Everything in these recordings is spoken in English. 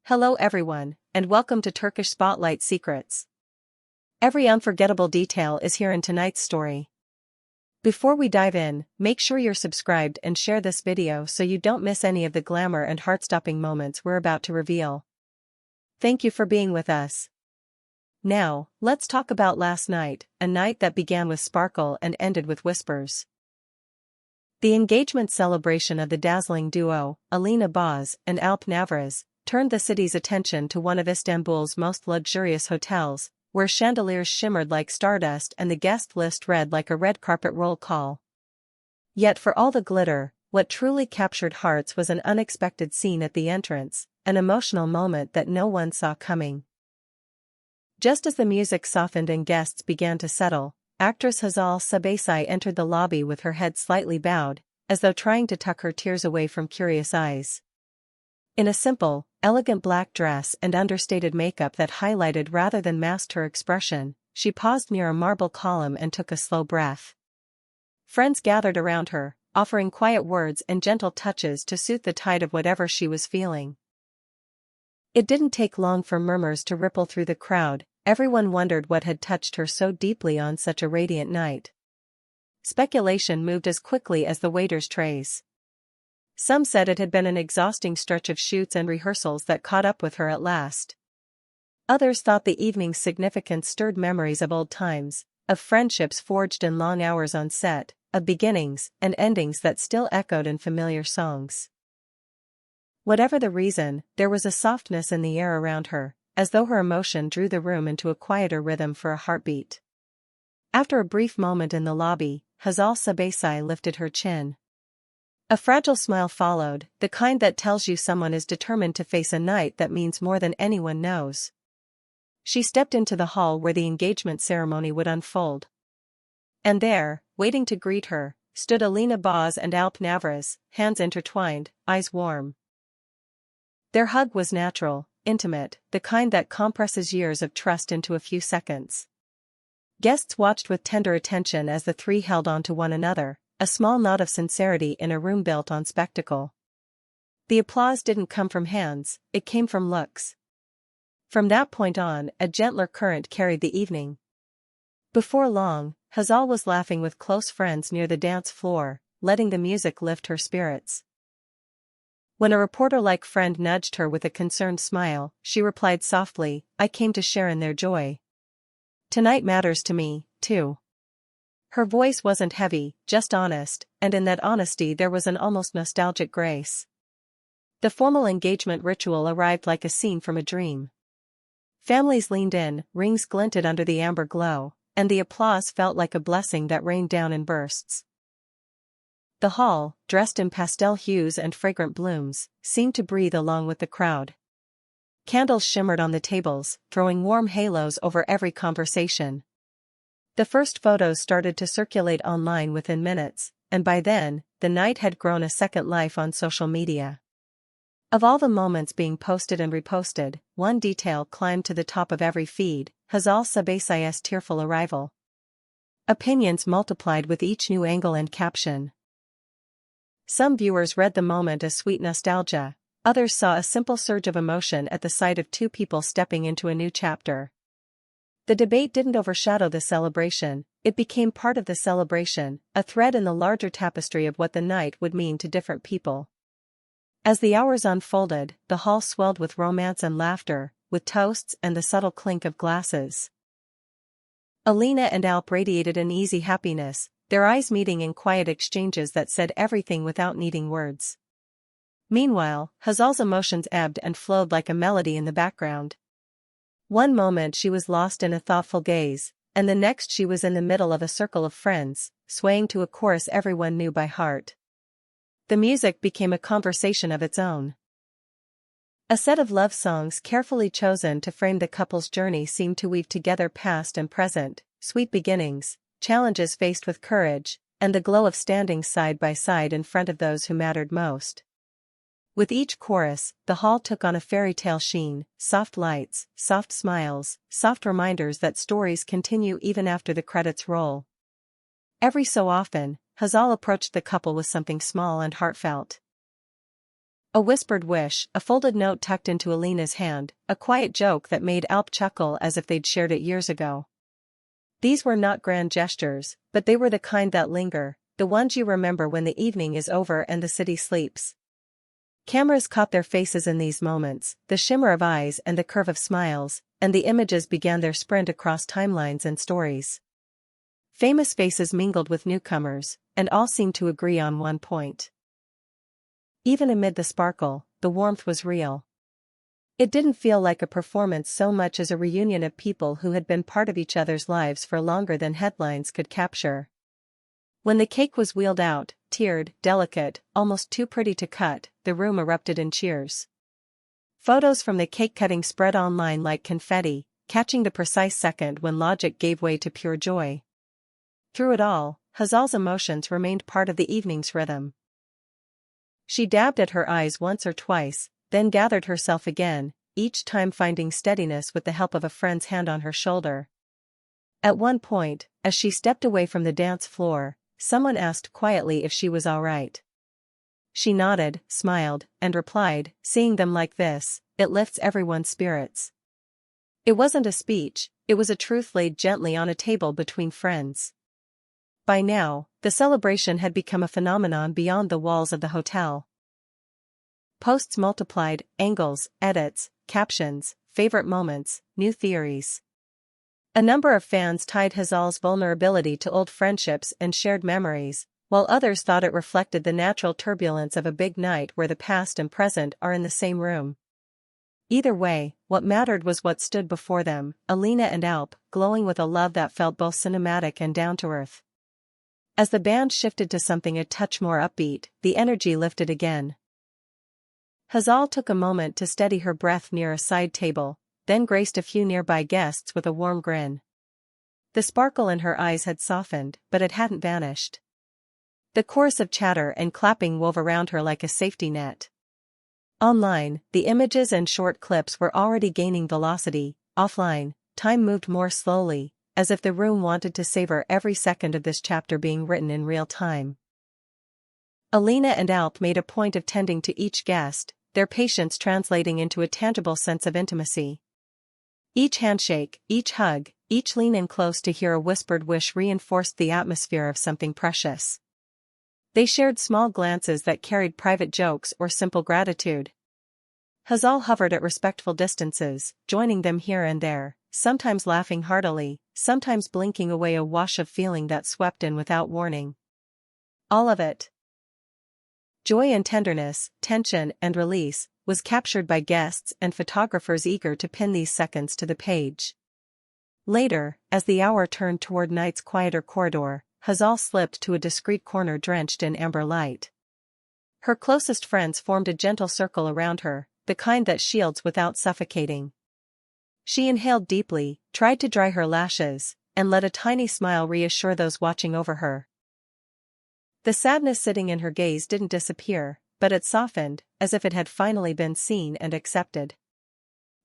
Hello everyone, and welcome to Turkish Spotlight Secrets. Every unforgettable detail is here in tonight's story. Before we dive in, make sure you're subscribed and share this video so you don't miss any of the glamour and heart-stopping moments we're about to reveal. Thank you for being with us. Now, let's talk about last night, a night that began with sparkle and ended with whispers. The engagement celebration of the dazzling duo, Alina and Alp Navruz, turned the city's attention to one of Istanbul's most luxurious hotels, where chandeliers shimmered like stardust and the guest list read like a red carpet roll call. Yet for all the glitter, what truly captured hearts was an unexpected scene at the entrance, an emotional moment that no one saw coming. Just as the music softened and guests began to settle, actress Hazal entered the lobby with her head slightly bowed, as though trying to tuck her tears away from curious eyes. In a simple, elegant black dress and understated makeup that highlighted rather than masked her expression, she paused near a marble column and took a slow breath. Friends gathered around her, offering quiet words and gentle touches to soothe the tide of whatever she was feeling. It didn't take long for murmurs to ripple through the crowd. Everyone wondered what had touched her so deeply on such a radiant night. Speculation moved as quickly as the waiters' trays. Some said it had been an exhausting stretch of shoots and rehearsals that caught up with her at last. Others thought the evening's significance stirred memories of old times, of friendships forged in long hours on set, of beginnings and endings that still echoed in familiar songs. Whatever the reason, there was a softness in the air around her, as though her emotion drew the room into a quieter rhythm for a heartbeat. After a brief moment in the lobby, Hazal lifted her chin. A fragile smile followed, the kind that tells you someone is determined to face a night that means more than anyone knows. She stepped into the hall where the engagement ceremony would unfold. And there, waiting to greet her, stood Alina and Alp Navruz, hands intertwined, eyes warm. Their hug was natural, intimate, the kind that compresses years of trust into a few seconds. Guests watched with tender attention as the three held on to one another, a small nod of sincerity in a room built on spectacle. The applause didn't come from hands, it came from looks. From that point on, a gentler current carried the evening. Before long, Hazal was laughing with close friends near the dance floor, letting the music lift her spirits. When a reporter-like friend nudged her with a concerned smile, she replied softly, "I came to share in their joy. Tonight matters to me, too." Her voice wasn't heavy, just honest, and in that honesty there was an almost nostalgic grace. The formal engagement ritual arrived like a scene from a dream. Families leaned in, rings glinted under the amber glow, and the applause felt like a blessing that rained down in bursts. The hall, dressed in pastel hues and fragrant blooms, seemed to breathe along with the crowd. Candles shimmered on the tables, throwing warm halos over every conversation. The first photos started to circulate online within minutes, and by then, the night had grown a second life on social media. Of all the moments being posted and reposted, one detail climbed to the top of every feed: Hazal's tearful arrival. Opinions multiplied with each new angle and caption. Some viewers read the moment as sweet nostalgia, others saw a simple surge of emotion at the sight of two people stepping into a new chapter. The debate didn't overshadow the celebration, it became part of the celebration, a thread in the larger tapestry of what the night would mean to different people. As the hours unfolded, the hall swelled with romance and laughter, with toasts and the subtle clink of glasses. Alina and Alp radiated an easy happiness, their eyes meeting in quiet exchanges that said everything without needing words. Meanwhile, Hazal's emotions ebbed and flowed like a melody in the background. One moment she was lost in a thoughtful gaze, and the next she was in the middle of a circle of friends, swaying to a chorus everyone knew by heart. The music became a conversation of its own. A set of love songs carefully chosen to frame the couple's journey seemed to weave together past and present, sweet beginnings, challenges faced with courage, and the glow of standing side by side in front of those who mattered most. With each chorus, the hall took on a fairy tale sheen, soft lights, soft smiles, soft reminders that stories continue even after the credits roll. Every so often, Hazal approached the couple with something small and heartfelt. A whispered wish, a folded note tucked into Alina's hand, a quiet joke that made Alp chuckle as if they'd shared it years ago. These were not grand gestures, but they were the kind that linger, the ones you remember when the evening is over and the city sleeps. Cameras caught their faces in these moments, the shimmer of eyes and the curve of smiles, and the images began their sprint across timelines and stories. Famous faces mingled with newcomers, and all seemed to agree on one point. Even amid the sparkle, the warmth was real. It didn't feel like a performance so much as a reunion of people who had been part of each other's lives for longer than headlines could capture. When the cake was wheeled out, tiered, delicate, almost too pretty to cut, the room erupted in cheers. Photos from the cake cutting spread online like confetti, catching the precise second when logic gave way to pure joy. Through it all, Hazal's emotions remained part of the evening's rhythm. She dabbed at her eyes once or twice, then gathered herself again, each time finding steadiness with the help of a friend's hand on her shoulder. At one point, as she stepped away from the dance floor, someone asked quietly if she was all right. She nodded, smiled, and replied, "Seeing them like this, it lifts everyone's spirits." It wasn't a speech, it was a truth laid gently on a table between friends. By now, the celebration had become a phenomenon beyond the walls of the hotel. Posts multiplied, angles, edits, captions, favorite moments, new theories. A number of fans tied Hazal's vulnerability to old friendships and shared memories, while others thought it reflected the natural turbulence of a big night where the past and present are in the same room. Either way, what mattered was what stood before them, Alina and Alp, glowing with a love that felt both cinematic and down-to-earth. As the band shifted to something a touch more upbeat, the energy lifted again. Hazal took a moment to steady her breath near a side table, then graced a few nearby guests with a warm grin. The sparkle in her eyes had softened, but it hadn't vanished. The chorus of chatter and clapping wove around her like a safety net. Online, the images and short clips were already gaining velocity. Offline, time moved more slowly, as if the room wanted to savor every second of this chapter being written in real time. Alina and Alp made a point of tending to each guest, their patience translating into a tangible sense of intimacy. Each handshake, each hug, each lean in close to hear a whispered wish reinforced the atmosphere of something precious. They shared small glances that carried private jokes or simple gratitude. Hazal hovered at respectful distances, joining them here and there, sometimes laughing heartily, sometimes blinking away a wash of feeling that swept in without warning. All of it, joy and tenderness, tension and release, was captured by guests and photographers eager to pin these seconds to the page. Later, as the hour turned toward night's quieter corridor, Hazal slipped to a discreet corner drenched in amber light. Her closest friends formed a gentle circle around her, the kind that shields without suffocating. She inhaled deeply, tried to dry her lashes, and let a tiny smile reassure those watching over her. The sadness sitting in her gaze didn't disappear, but it softened, as if it had finally been seen and accepted.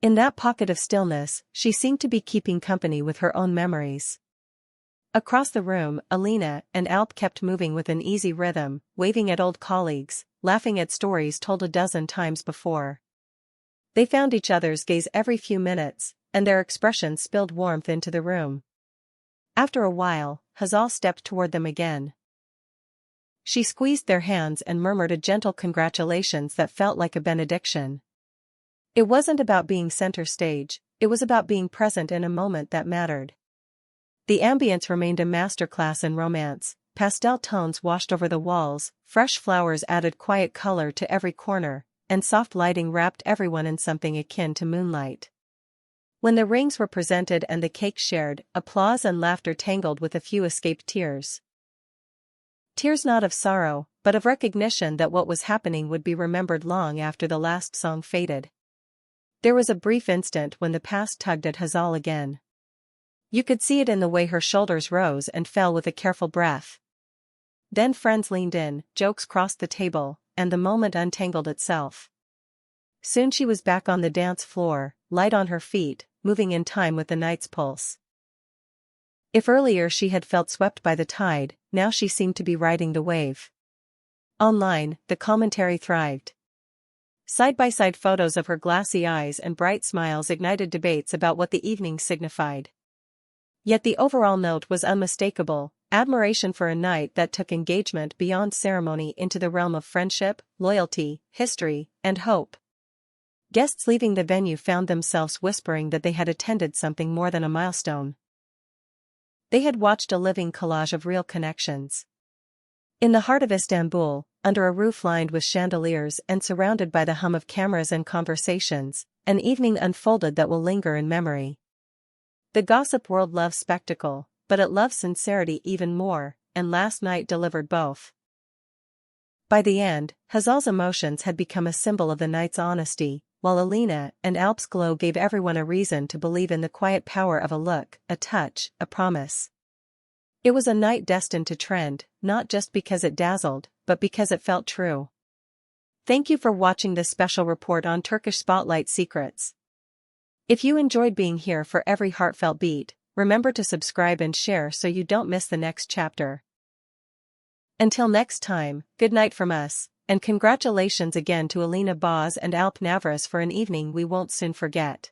In that pocket of stillness, she seemed to be keeping company with her own memories. Across the room, Alina and Alp kept moving with an easy rhythm, waving at old colleagues, laughing at stories told a dozen times before. They found each other's gaze every few minutes, and their expressions spilled warmth into the room. After a while, Hazal stepped toward them again. She squeezed their hands and murmured a gentle congratulations that felt like a benediction. It wasn't about being center stage, it was about being present in a moment that mattered. The ambience remained a masterclass in romance. Pastel tones washed over the walls, fresh flowers added quiet color to every corner, and soft lighting wrapped everyone in something akin to moonlight. When the rings were presented and the cake shared, applause and laughter tangled with a few escaped tears. Tears not of sorrow, but of recognition that what was happening would be remembered long after the last song faded. There was a brief instant when the past tugged at Hazal again. You could see it in the way her shoulders rose and fell with a careful breath. Then friends leaned in, jokes crossed the table, and the moment untangled itself. Soon she was back on the dance floor, light on her feet, moving in time with the night's pulse. If earlier she had felt swept by the tide, now she seemed to be riding the wave. Online, the commentary thrived. Side-by-side photos of her glassy eyes and bright smiles ignited debates about what the evening signified. Yet the overall note was unmistakable: admiration for a night that took engagement beyond ceremony into the realm of friendship, loyalty, history, and hope. Guests leaving the venue found themselves whispering that they had attended something more than a milestone. They had watched a living collage of real connections. In the heart of Istanbul, under a roof lined with chandeliers and surrounded by the hum of cameras and conversations, an evening unfolded that will linger in memory. The gossip world loves spectacle, but it loves sincerity even more, and last night delivered both. By the end, Hazal's emotions had become a symbol of the night's honesty, while Alina and Alp's glow gave everyone a reason to believe in the quiet power of a look, a touch, a promise. It was a night destined to trend, not just because it dazzled, but because it felt true. Thank you for watching this special report on Turkish Spotlight Secrets. If you enjoyed being here for every heartfelt beat, remember to subscribe and share so you don't miss the next chapter. Until next time, good night from us, and congratulations again to Alina Boz and Alp Navras for an evening we won't soon forget.